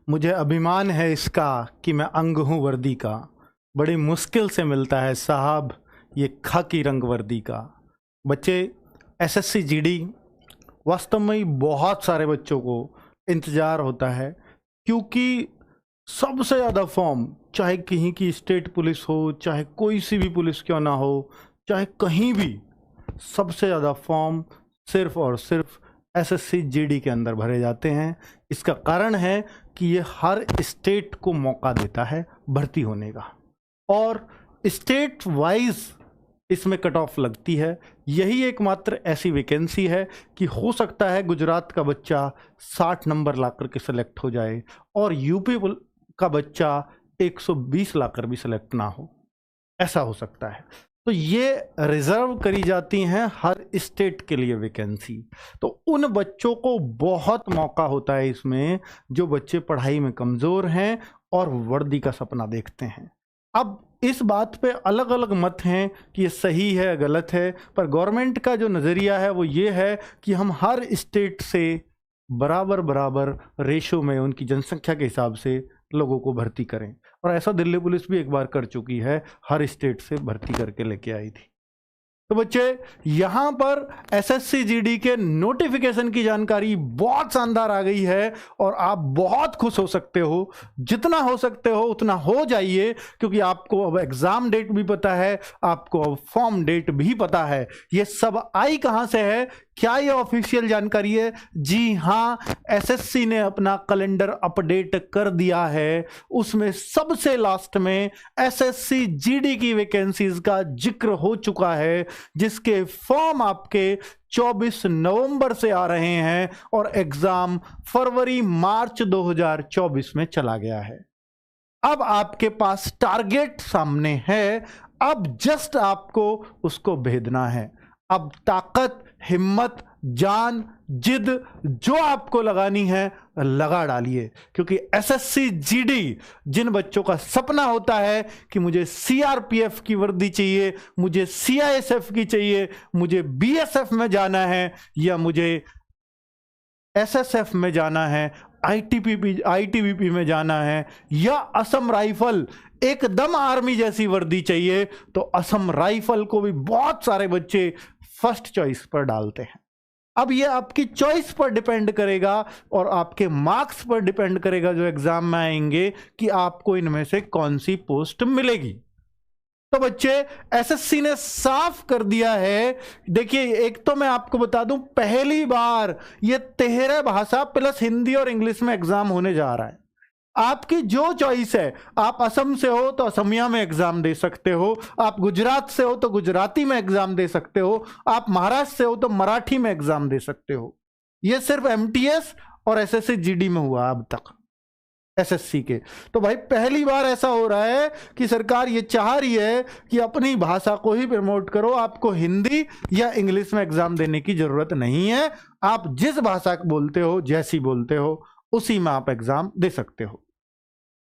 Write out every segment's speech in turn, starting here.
मुझे अभिमान है इसका कि मैं अंग हूँ वर्दी का। बड़ी मुश्किल से मिलता है साहब ये खाकी रंग वर्दी का। बच्चे, एसएससी जीडी वास्तव में ही बहुत सारे बच्चों को इंतज़ार होता है, क्योंकि सबसे ज़्यादा फॉर्म, चाहे कहीं की स्टेट पुलिस हो, चाहे कोई सी भी पुलिस क्यों ना हो, चाहे कहीं भी, सबसे ज़्यादा फॉर्म सिर्फ और सिर्फ एसएससी जीडी के अंदर भरे जाते हैं। इसका कारण है कि ये हर स्टेट को मौका देता है भर्ती होने का, और स्टेट वाइज इसमें कट ऑफ लगती है। यही एकमात्र ऐसी वैकेंसी है कि हो सकता है गुजरात का बच्चा 60 नंबर लाकर के सेलेक्ट हो जाए और यूपी का बच्चा 120 लाकर भी सेलेक्ट ना हो, ऐसा हो सकता है। तो ये रिजर्व करी जाती हैं हर स्टेट के लिए वैकेंसी। तो उन बच्चों को बहुत मौका होता है इसमें जो बच्चे पढ़ाई में कमज़ोर हैं और वर्दी का सपना देखते हैं। अब इस बात पे अलग अलग मत हैं कि ये सही है गलत है, पर गवर्नमेंट का जो नज़रिया है वो ये है कि हम हर स्टेट से बराबर बराबर रेशो में उनकी जनसंख्या के हिसाब से लोगों को भर्ती करें, और ऐसा दिल्ली पुलिस भी एक बार कर चुकी है, हर स्टेट से भर्ती करके लेके आई थी। तो बच्चे, यहाँ पर एसएससी जीडी के नोटिफिकेशन की जानकारी बहुत शानदार आ गई है और आप बहुत खुश हो सकते हो। जितना हो सकते हो उतना हो जाइए, क्योंकि आपको अब एग्जाम डेट भी पता है, आपको अब फॉर्म डेट भी पता है। ये सब आई कहाँ से है? क्या ये ऑफिशियल जानकारी है? जी हाँ, एसएससी ने अपना कैलेंडर अपडेट कर दिया है। उसमें सबसे लास्ट में एसएससी जीडी की वैकेंसीज का जिक्र हो चुका है, जिसके फॉर्म आपके 24 नवंबर से आ रहे हैं और एग्जाम फरवरी मार्च 2024 में चला गया है। अब आपके पास टारगेट सामने है, अब जस्ट आपको उसको भेदना है। अब ताकत, हिम्मत, जान, जिद जो आपको लगानी है लगा डालिए, क्योंकि एसएससी जीडी जिन बच्चों का सपना होता है कि मुझे सीआरपीएफ की वर्दी चाहिए, मुझे सीआईएसएफ की चाहिए, मुझे बीएसएफ में जाना है, या मुझे एसएसएफ में जाना है, आईटीबीपी में जाना है, या असम राइफल एकदम आर्मी जैसी वर्दी चाहिए, तो असम राइफल को भी बहुत सारे बच्चे फर्स्ट चॉइस पर डालते हैं। अब ये आपकी चॉइस पर डिपेंड करेगा और आपके मार्क्स पर डिपेंड करेगा जो एग्जाम में आएंगे, कि आपको इनमें से कौन सी पोस्ट मिलेगी। तो बच्चे, एसएससी ने साफ कर दिया है। देखिए, एक तो मैं आपको बता दूं, पहली बार ये 13 भाषा प्लस हिंदी और इंग्लिश में एग्जाम होने जा रहा है। आपकी जो चॉइस है, आप असम से हो तो असमिया में एग्जाम दे सकते हो, आप गुजरात से हो तो गुजराती में एग्जाम दे सकते हो, आप महाराष्ट्र से हो तो मराठी में एग्जाम दे सकते हो। यह सिर्फ एमटीएस और एसएससी जीडी में हुआ अब तक एसएससी के। तो भाई, पहली बार ऐसा हो रहा है कि सरकार ये चाह रही है कि अपनी भाषा को ही प्रमोट करो, आपको हिंदी या इंग्लिश में एग्जाम देने की जरूरत नहीं है। आप जिस भाषा बोलते हो, जैसी बोलते हो, उसी में आप एग्जाम दे सकते हो।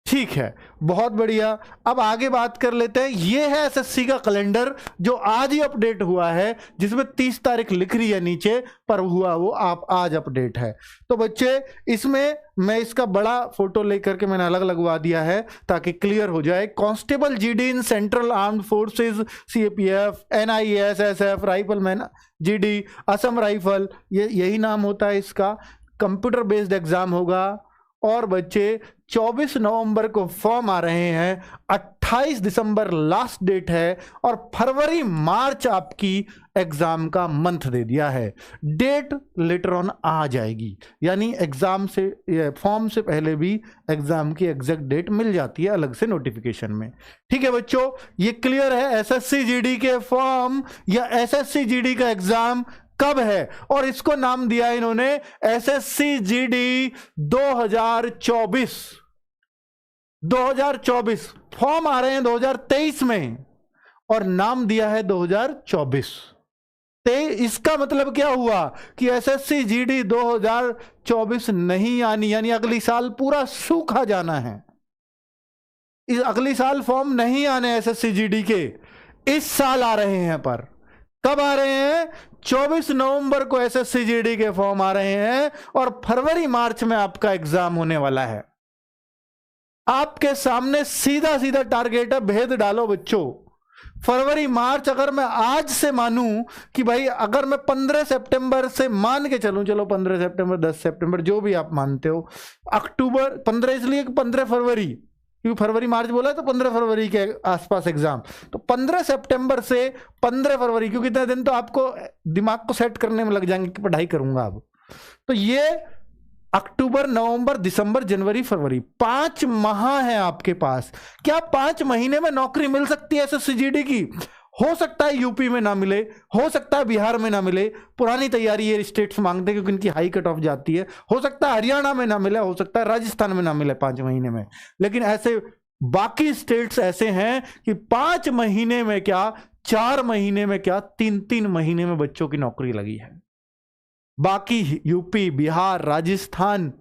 ठीक है, बहुत बढ़िया। अब आगे बात कर लेते हैं। ये है एसएससी का कैलेंडर जो आज ही अपडेट हुआ है, जिसमें 30 तारीख लिख रही है नीचे, पर हुआ वो आप आज अपडेट है। तो बच्चे, इसमें मैं इसका बड़ा फोटो लेकर के मैंने अलग लगवा दिया है ताकि क्लियर हो जाए। Constable GD in central armed forces, CAPF, NIS, SF, rifleman GD, Assam rifle, ये यही नाम होता है इसका। कंप्यूटर बेस्ड एग्जाम होगा। और बच्चे, 24 नवंबर को फॉर्म आ रहे हैं, 28 दिसंबर लास्ट डेट है, और फरवरी मार्च आपकी एग्जाम का मंथ दे दिया है। डेट लेटर ऑन आ जाएगी, यानी एग्जाम से, फॉर्म से पहले भी एग्जाम की एग्जैक्ट डेट मिल जाती है अलग से नोटिफिकेशन में। ठीक है बच्चों, ये क्लियर है। एसएससी जीडी के फॉर्म या एसएससी जीडी का एग्जाम कब है, और इसको नाम दिया इन्होंने एसएससी जीडी 2024। 2024 फॉर्म आ रहे हैं 2023 में, और नाम दिया है 2024। इसका मतलब क्या हुआ कि एसएससी जीडी 2024 नहीं आनी, यानी अगली साल पूरा सूखा जाना है। इस अगली साल फॉर्म नहीं आने एसएससी जीडी के, इस साल आ रहे हैं। पर कब आ रहे हैं? 24 नवंबर को एसएससी जीडी के फॉर्म आ रहे हैं और फरवरी मार्च में आपका एग्जाम होने वाला है। आपके सामने सीधा सीधा टारगेट है, भेद डालो बच्चों। फरवरी मार्च अगर मैं आज से मानूं कि भाई अगर मैं 15 सितंबर से मान के चलूं, चलो 15 सितंबर 10 सितंबर जो भी आप मानते हो, अक्टूबर 15 इसलिए कि 15 फरवरी, क्योंकि फरवरी मार्च बोला तो 15 फरवरी के आसपास एग्जाम, तो 15 सितंबर से 15 फरवरी, क्योंकि इतने दिन तो आपको दिमाग को सेट करने में लग जाएंगे कि पढ़ाई करूंगा अब। तो ये अक्टूबर नवंबर दिसंबर जनवरी फरवरी 5 माह है आपके पास। क्या 5 महीने में नौकरी मिल सकती है एसएससी-जीडी की? हो सकता है यूपी में ना मिले, हो सकता है बिहार में ना मिले, पुरानी तैयारी ये स्टेट्स मांगते हैं क्योंकि इनकी हाई कट ऑफ जाती है, हो सकता है हरियाणा में ना मिले, हो सकता है राजस्थान में ना मिले 5 महीने में, लेकिन ऐसे बाकी स्टेट्स ऐसे हैं कि 5 महीने में क्या, 4 महीने में क्या, 3-3 महीने में बच्चों की नौकरी लगी है। बाकी यूपी बिहार राजस्थान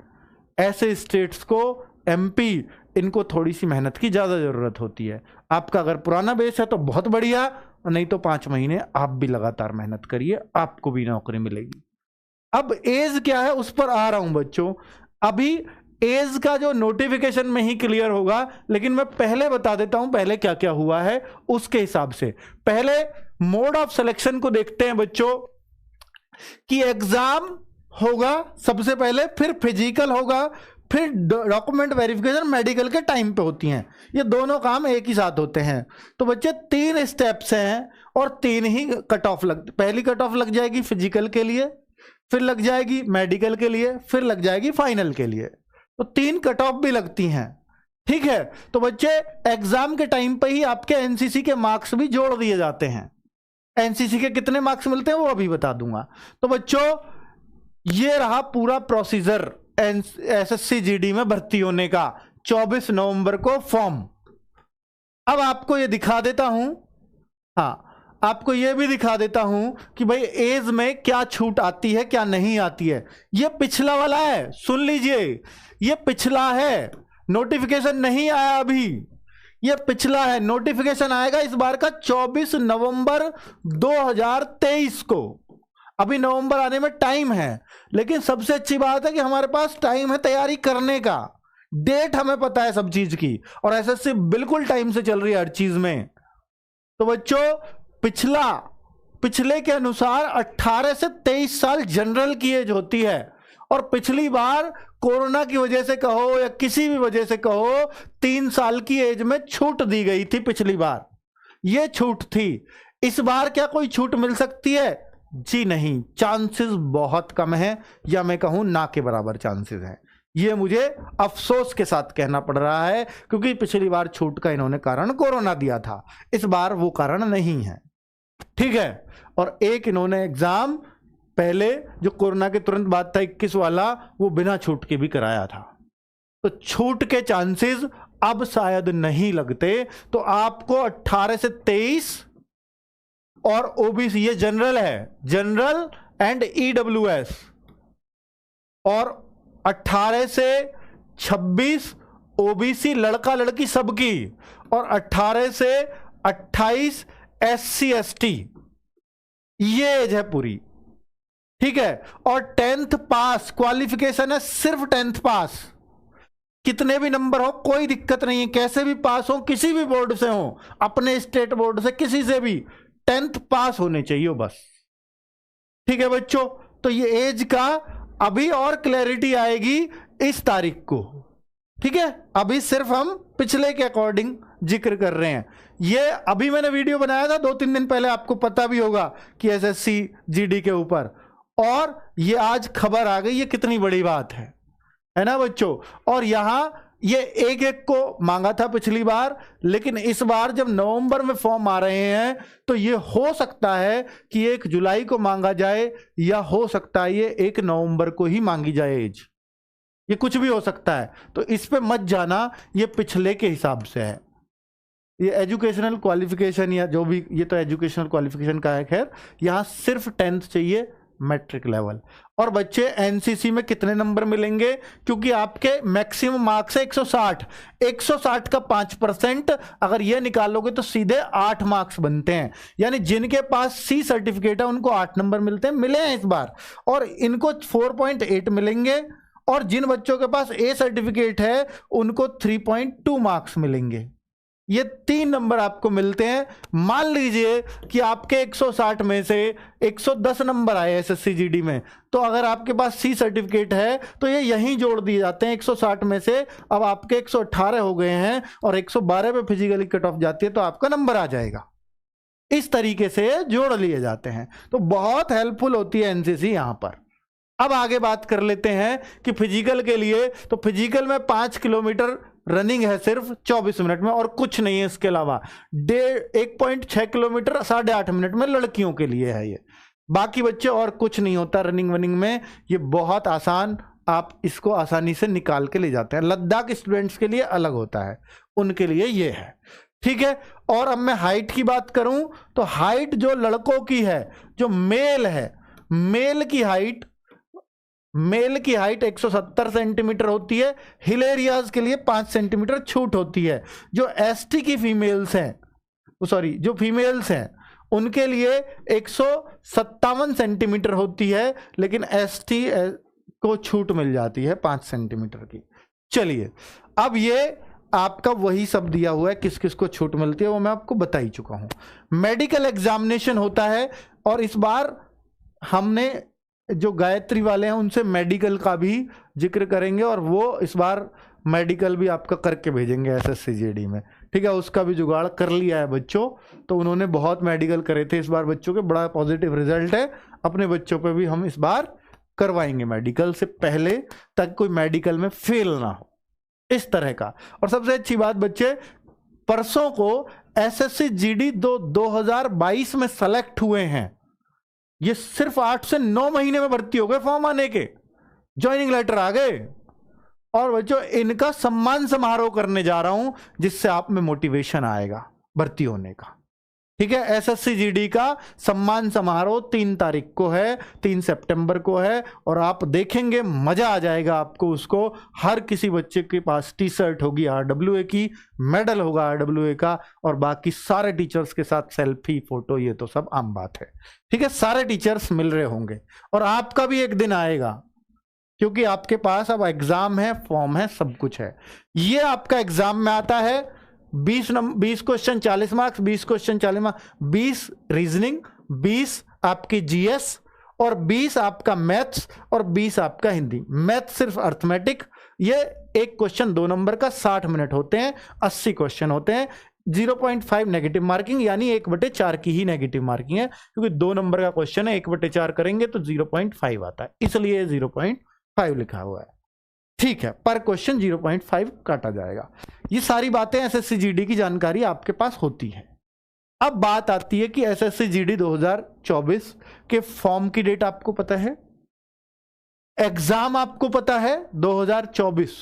ऐसे स्टेट्स को, एमपी, इनको थोड़ी सी मेहनत की ज्यादा जरूरत होती है। आपका अगर पुराना बेस है तो बहुत बढ़िया, नहीं तो 5 महीने आप भी लगातार मेहनत करिए, आपको भी नौकरी मिलेगी। अब एज क्या है उस पर आ रहा हूं बच्चों। अभी एज का जो नोटिफिकेशन में ही क्लियर होगा, लेकिन मैं पहले बता देता हूं पहले क्या क्या हुआ है उसके हिसाब से। पहले मोड ऑफ सिलेक्शन को देखते हैं बच्चों कि एग्जाम होगा सबसे पहले, फिर फिजिकल होगा, फिर डॉक्यूमेंट वेरिफिकेशन मेडिकल के टाइम पे होती हैं। ये दोनों काम एक ही साथ होते हैं। तो बच्चे 3 स्टेप्स हैं और 3 ही कट ऑफ पहली कट ऑफ लग जाएगी फिजिकल के लिए, फिर लग जाएगी मेडिकल के लिए, फिर लग जाएगी फाइनल के लिए। तो 3 कट ऑफ भी लगती हैं, ठीक है। तो बच्चे एग्जाम के टाइम पे ही आपके एनसीसी के मार्क्स भी जोड़ दिए जाते हैं। एनसीसी के कितने मार्क्स मिलते हैं वो अभी बता दूंगा। तो बच्चों ये रहा पूरा प्रोसीजर एसएससी-जीडी में भर्ती होने का। 24 नवंबर को फॉर्म। अब आपको ये दिखा देता हूं, हाँ आपको ये भी दिखा देता हूं कि भाई एज में क्या छूट आती है क्या नहीं आती है। ये पिछला वाला है, सुन लीजिए, ये पिछला है, नोटिफिकेशन नहीं आया अभी, ये पिछला है। नोटिफिकेशन आएगा इस बार का 24 नवंबर 2023 को। अभी नवंबर आने में टाइम है, लेकिन सबसे अच्छी बात है कि हमारे पास टाइम है तैयारी करने का, डेट हमें पता है सब चीज की, और एसएससी बिल्कुल टाइम से चल रही है हर चीज में। तो बच्चों पिछले के अनुसार 18 से 23 साल जनरल की एज होती है, और पिछली बार कोरोना की वजह से कहो या किसी भी वजह से कहो 3 साल की एज में छूट दी गई थी पिछली बार, ये छूट थी। इस बार क्या कोई छूट मिल सकती है? जी नहीं, चांसेस बहुत कम है, या मैं कहूं ना के बराबर चांसेस हैं। ये मुझे अफसोस के साथ कहना पड़ रहा है, क्योंकि पिछली बार छूट का इन्होंने कारण कोरोना दिया था, इस बार वो कारण नहीं है, ठीक है। और एक इन्होंने एग्जाम पहले जो कोरोना के तुरंत बाद था 21 वाला, वो बिना छूट के भी कराया था। तो छूट के चांसेस अब शायद नहीं लगते। तो आपको 18 से 23 और ओबीसी, ये जनरल है, जनरल एंड ईडब्ल्यूएस, और 18 से 26 ओबीसी लड़का लड़की सबकी, और 18 से 28 एससी एसटी, ये एज है पूरी, ठीक है। और 10th पास क्वालिफिकेशन है, सिर्फ 10th पास, कितने भी नंबर हो कोई दिक्कत नहीं है, कैसे भी पास हो, किसी भी बोर्ड से हो, अपने स्टेट बोर्ड से, किसी से भी, 10th पास होने चाहिए बस, ठीक है बच्चों। तो ये एज का अभी और क्लैरिटी आएगी इस तारीख को, ठीक है। अभी सिर्फ हम पिछले के अकॉर्डिंग जिक्र कर रहे हैं। ये अभी मैंने वीडियो बनाया था 2-3 दिन पहले, आपको पता भी होगा कि एसएससी-जीडी के ऊपर, और ये आज खबर आ गई, ये कितनी बड़ी बात है ना बच्चों। और यहां ये एक एक को मांगा था पिछली बार, लेकिन इस बार जब नवंबर में फॉर्म आ रहे हैं तो ये हो सकता है कि 1 जुलाई को मांगा जाए, या हो सकता है ये 1 नवंबर को ही मांगी जाए एज, ये कुछ भी हो सकता है। तो इस पे मत जाना, ये पिछले के हिसाब से है। ये एजुकेशनल क्वालिफिकेशन या जो भी, ये तो एजुकेशनल क्वालिफिकेशन का है, खैर यहां सिर्फ 10th चाहिए, मैट्रिक लेवल। और बच्चे एनसीसी में कितने नंबर मिलेंगे? क्योंकि आपके मैक्सिमम मार्क्स है 160, 160 का 5% अगर ये निकालोगे तो सीधे 8 मार्क्स बनते हैं। यानी जिनके पास सी सर्टिफिकेट है उनको 8 नंबर मिलते हैं, मिले हैं इस बार, और इनको 4.8 मिलेंगे, और जिन बच्चों के पास ए सर्टिफिकेट है उनको 3.2 मार्क्स मिलेंगे। ये 3 नंबर आपको मिलते हैं। मान लीजिए कि आपके 160 में से 110 नंबर आए एसएससी जीडी में, तो अगर आपके पास सी सर्टिफिकेट है तो ये यहीं जोड़ दिए जाते हैं 160 में से। अब आपके 118 हो गए हैं और 112 पे फिजिकली कट ऑफ जाती है तो आपका नंबर आ जाएगा। इस तरीके से जोड़ लिए जाते हैं, तो बहुत हेल्पफुल होती है एनसीसी यहां पर। अब आगे बात कर लेते हैं कि फिजिकल के लिए, तो फिजिकल में 5 किलोमीटर रनिंग है सिर्फ 24 मिनट में और कुछ नहीं है इसके अलावा। 1.6 किलोमीटर 8.5 मिनट में लड़कियों के लिए है ये। बाकी बच्चे और कुछ नहीं होता रनिंग वनिंग में, ये बहुत आसान, आप इसको आसानी से निकाल के ले जाते हैं। लद्दाख स्टूडेंट्स के लिए अलग होता है, उनके लिए ये है, ठीक है। और अब मैं हाइट की बात करूं तो हाइट जो लड़कों की है, जो मेल है, मेल की हाइट 170 सेंटीमीटर होती है। हिल एरियाज के लिए 5 सेंटीमीटर छूट होती है। जो एसटी की फीमेल्स हैं, जो फीमेल्स हैं उनके लिए 157 सेंटीमीटर होती है, लेकिन एसटी को छूट मिल जाती है 5 सेंटीमीटर की। चलिए, अब ये आपका वही सब दिया हुआ है, किस किस को छूट मिलती है वो मैं आपको बता ही चुका हूं। मेडिकल एग्जामिनेशन होता है और इस बार हमने जो गायत्री वाले हैं उनसे मेडिकल का भी जिक्र करेंगे और वो इस बार मेडिकल भी आपका करके भेजेंगे एसएससी जीडी में, ठीक है। उसका भी जुगाड़ कर लिया है बच्चों, तो उन्होंने बहुत मेडिकल करे थे इस बार बच्चों के, बड़ा पॉजिटिव रिजल्ट है। अपने बच्चों पे भी हम इस बार करवाएंगे मेडिकल से पहले, ताकि कोई मेडिकल में फेल ना हो, इस तरह का। और सबसे अच्छी बात बच्चे, परसों को एसएससी जीडी 2022 में सेलेक्ट हुए हैं। ये सिर्फ 8 से 9 महीने में भर्ती हो गए, फॉर्म आने के ज्वाइनिंग लेटर आ गए। और बच्चों इनका सम्मान समारोह करने जा रहा हूं, जिससे आप में मोटिवेशन आएगा भर्ती होने का, ठीक है। एसएससी जीडी का सम्मान समारोह 3 तारीख को है, 3 सितंबर को है, और आप देखेंगे मजा आ जाएगा आपको उसको। हर किसी बच्चे के पास टी शर्ट होगी आरडब्ल्यूए की, मेडल होगा आरडब्ल्यूए का, और बाकी सारे टीचर्स के साथ सेल्फी फोटो, ये तो सब आम बात है, ठीक है। सारे टीचर्स मिल रहे होंगे और आपका भी एक दिन आएगा, क्योंकि आपके पास अब एग्जाम है, फॉर्म है, सब कुछ है। ये आपका एग्जाम में आता है 20 question 40 marks, 20 question 40 marks, 20 reasoning, 20 आपकी जीएस और 20 आपका मैथ्स और 20 आपका हिंदी। मैथ सिर्फ अर्थमेटिक, ये एक क्वेश्चन 2 नंबर का 60 मिनट होते हैं, 80 क्वेश्चन होते हैं। 0.5 नेगेटिव मार्किंग, यानी 1/4 की ही नेगेटिव मार्किंग है, क्योंकि 2 नंबर का क्वेश्चन है, 1/4 करेंगे तो 0.5 आता है, इसलिए 0.5 लिखा हुआ है, ठीक है। पर क्वेश्चन 0.5 काटा जाएगा। ये सारी बातें एसएससी जीडी की जानकारी आपके पास होती है। अब बात आती है कि एसएससी जीडी 2024 के फॉर्म की डेट आपको पता है, एग्जाम आपको पता है 2024,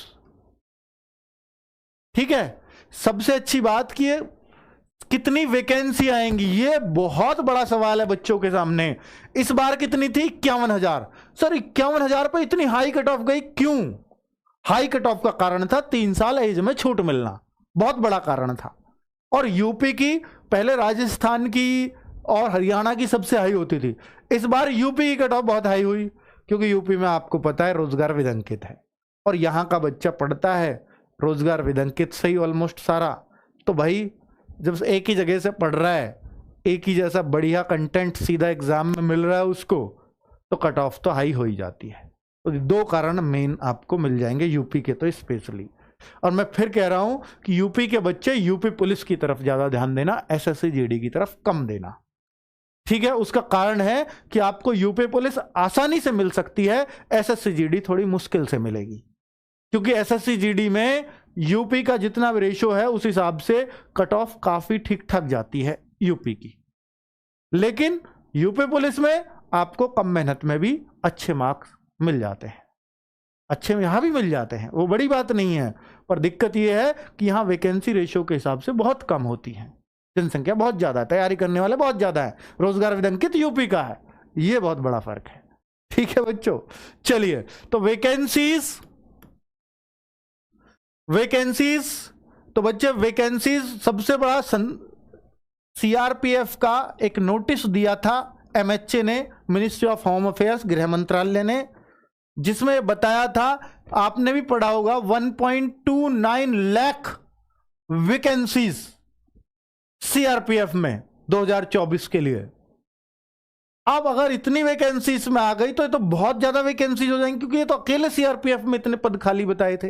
ठीक है। सबसे अच्छी बात कि कितनी वैकेंसी आएंगी, ये बहुत बड़ा सवाल है बच्चों के सामने। इस बार कितनी थी? 51,000। सर 51,000 पर इतनी हाई कट ऑफ गई, क्यों? हाई कट ऑफ का कारण था 3 साल एज में छूट मिलना, बहुत बड़ा कारण था। और यूपी की, पहले राजस्थान की और हरियाणा की सबसे हाई होती थी, इस बार यूपी की कट ऑफ बहुत हाई हुई, क्योंकि यूपी में आपको पता है रोजगार विदंकित है, और यहां का बच्चा पढ़ता है रोजगार विदंकित से ही ऑलमोस्ट सारा। तो भाई जब एक ही जगह से पढ़ रहा है, एक ही जैसा बढ़िया कंटेंट सीधा एग्जाम में मिल रहा है उसको, तो कट ऑफ तो हाई हो ही जाती है। तो 2 कारण मेन आपको मिल जाएंगे यूपी के तो स्पेशली। और मैं फिर कह रहा हूं कि यूपी के बच्चे यूपी पुलिस की तरफ ज्यादा ध्यान देना, एसएससी जीडी की तरफ कम देना, ठीक है। उसका कारण है कि आपको यूपी पुलिस आसानी से मिल सकती है, एसएससी जीडी थोड़ी मुश्किल से मिलेगी, क्योंकि एसएससी जीडी में यूपी का जितना भी रेशो है उस हिसाब से कट ऑफ काफी ठीक ठाक जाती है यूपी की। लेकिन यूपी पुलिस में आपको कम मेहनत में भी अच्छे मार्क्स मिल जाते हैं, अच्छे यहां भी मिल जाते हैं, वो बड़ी बात नहीं है। पर दिक्कत यह है कि यहां वैकेंसी रेशियो के हिसाब से बहुत कम होती है, जनसंख्या बहुत ज्यादा है, तैयारी करने वाले बहुत ज्यादा है, रोजगार विदंकित यूपी का है, ये बहुत बड़ा फर्क है, ठीक है बच्चों। चलिए, तो वैकेंसीज तो बच्चे वैकेंसीज सबसे बड़ा सीआरपीएफ का एक नोटिस दिया था एमएचए ने, मिनिस्ट्री ऑफ होम अफेयर्स, गृह मंत्रालय ने, जिसमें बताया था आपने भी पढ़ा होगा 1.29 लाख वैकेंसीज सीआरपीएफ में 2024 के लिए। अब अगर इतनी वैकेंसीज में आ गई तो ये तो बहुत ज्यादा वैकेंसीज हो जाएंगी, क्योंकि ये तो अकेले सीआरपीएफ में इतने पद खाली बताए थे।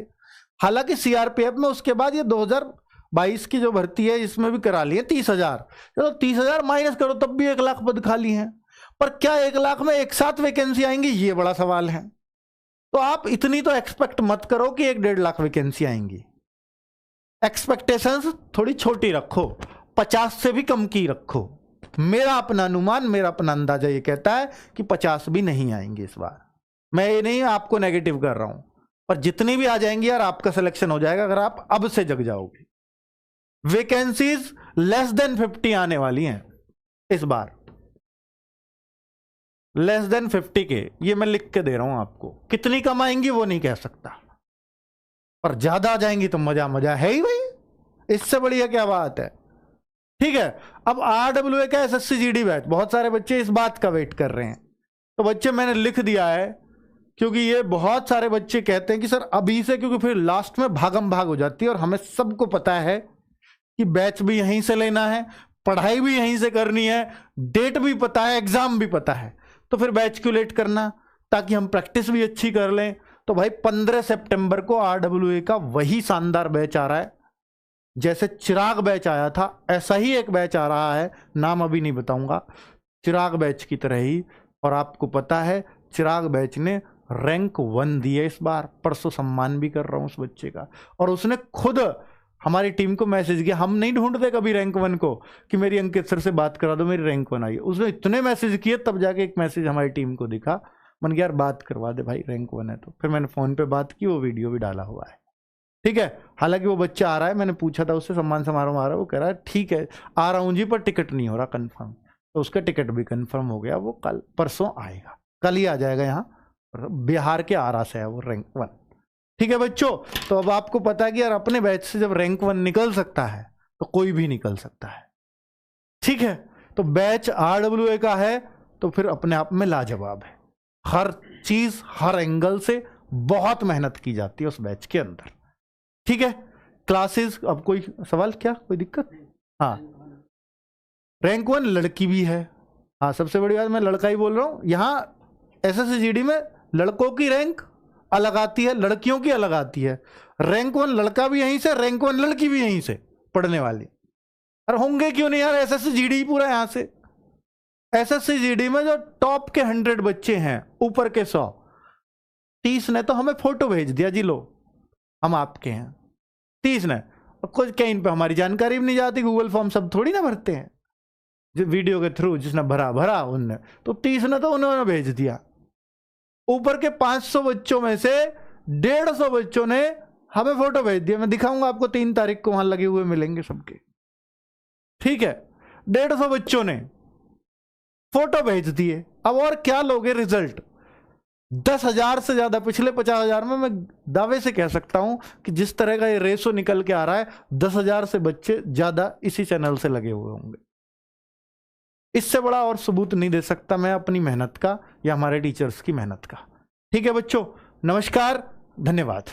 हालांकि सीआरपीएफ में उसके बाद ये 2022 की जो भर्ती है इसमें भी करा लिए 30,000, चलो 30,000 माइनस करो तब भी 1 लाख पद खाली हैं। पर क्या 1 लाख में एक साथ वैकेंसी आएंगी, ये बड़ा सवाल है। तो आप इतनी तो एक्सपेक्ट मत करो कि 1-1.5 लाख वैकेंसी आएंगी। एक्सपेक्टेशंस थोड़ी छोटी रखो, 50 से भी कम की रखो। मेरा अपना अनुमान, मेरा अपना अंदाजा ये कहता है कि 50 भी नहीं आएंगे इस बार। मैं ये नहीं आपको नेगेटिव कर रहा हूं, पर जितनी भी आ जाएंगी यार आपका सिलेक्शन हो जाएगा अगर आप अब से जग जाओगे। वैकेंसीज लेस देन 50 आने वाली हैं इस बार, लेस देन 50 के, ये मैं लिख के दे रहा हूं आपको। कितनी कम आएंगी वो नहीं कह सकता, पर ज्यादा आ जाएंगी तो मजा मजा है ही भाई, इससे बढ़िया क्या बात है। ठीक है, अब RWA का SSC GD बैच, बहुत सारे बच्चे इस बात का वेट कर रहे हैं। तो बच्चे मैंने लिख दिया है, क्योंकि ये बहुत सारे बच्चे कहते हैं कि सर अभी से, क्योंकि फिर लास्ट में भागम भाग हो जाती है, और हमें सबको पता है कि बैच भी यहीं से लेना है, पढ़ाई भी यहीं से करनी है, डेट भी पता है, एग्जाम भी पता है, तो फिर बैच क्यों लेट करना, ताकि हम प्रैक्टिस भी अच्छी कर लें। तो भाई 15 सितंबर को RWA का वही शानदार बैच आ रहा है, जैसे चिराग बैच आया था ऐसा ही एक बैच आ रहा है, नाम अभी नहीं बताऊंगा, चिराग बैच की तरह ही। और आपको पता है चिराग बैच ने रैंक 1 दिए इस बार, परसों सम्मान भी कर रहा हूं उस बच्चे का, और उसने खुद हमारी टीम को मैसेज किया। हम नहीं ढूंढते कभी रैंक 1 को कि मेरी अंकित सर से बात करा दो, मेरी रैंक 1 आई। उसने इतने मैसेज किए तब जाके एक मैसेज हमारी टीम को दिखा, मन गया यार बात करवा दे भाई, रैंक 1 है। तो फिर मैंने फोन पे बात की, वो वीडियो भी डाला हुआ है। ठीक है, हालांकि वो बच्चा आ रहा है, मैंने पूछा था उससे, सम्मान समारोह आ रहा है, वो कह रहा है ठीक है आ रहा हूं जी, पर टिकट नहीं हो रहा कंफर्म। तो उसका टिकट भी कंफर्म हो गया, वो कल परसों आएगा, कल ही आ जाएगा। यहाँ बिहार के आरा से है वो, रैंक 1। ठीक है बच्चों, तो अब आपको पता है कि यार अपने बैच से जब रैंक 1 निकल सकता है तो कोई भी निकल सकता है। ठीक है, तो बैच RWA का है तो फिर अपने आप में लाजवाब है। हर चीज हर एंगल से बहुत मेहनत की जाती है उस बैच के अंदर। ठीक है, क्लासेस, अब कोई सवाल, क्या कोई दिक्कत? हाँ, रैंक 1 लड़की भी है। हाँ, सबसे बड़ी बात मैं लड़का ही बोल रहा हूं। यहाँ SSC GD में लड़कों की रैंक अलग आती है, लड़कियों की अलग आती है। रैंक 1 लड़का भी यहीं से, रैंक 1 लड़की भी यहीं से पढ़ने वाली। अरे होंगे क्यों नहीं यार, SSC GD ही पूरा यहां से। SSC GD में जो टॉप के 100 बच्चे हैं, ऊपर के 100, 30 ने तो हमें फोटो भेज दिया, जी लो हम आपके हैं। 30 ने, कुछ कहीं पे हमारी जानकारी भी नहीं जाती, गूगल फॉर्म सब थोड़ी ना भरते हैं, जो वीडियो के थ्रू जिसने भरा उनने, तो 30 ने तो उन्होंने भेज दिया। ऊपर के 500 बच्चों में से 150 बच्चों ने हमें फोटो भेज दिया। मैं दिखाऊंगा आपको, 3 तारीख को वहां लगे हुए मिलेंगे सबके। ठीक है, 150 बच्चों ने फोटो भेज दिए। अब और क्या लोगे रिजल्ट? 10,000 से ज्यादा, पिछले 50,000 में मैं दावे से कह सकता हूं कि जिस तरह का ये रेशो निकल के आ रहा है, 10,000 से बच्चे ज्यादा इसी चैनल से लगे हुए होंगे। इससे बड़ा और सबूत नहीं दे सकता मैं अपनी मेहनत का या हमारे टीचर्स की मेहनत का। ठीक है बच्चों, नमस्कार, धन्यवाद।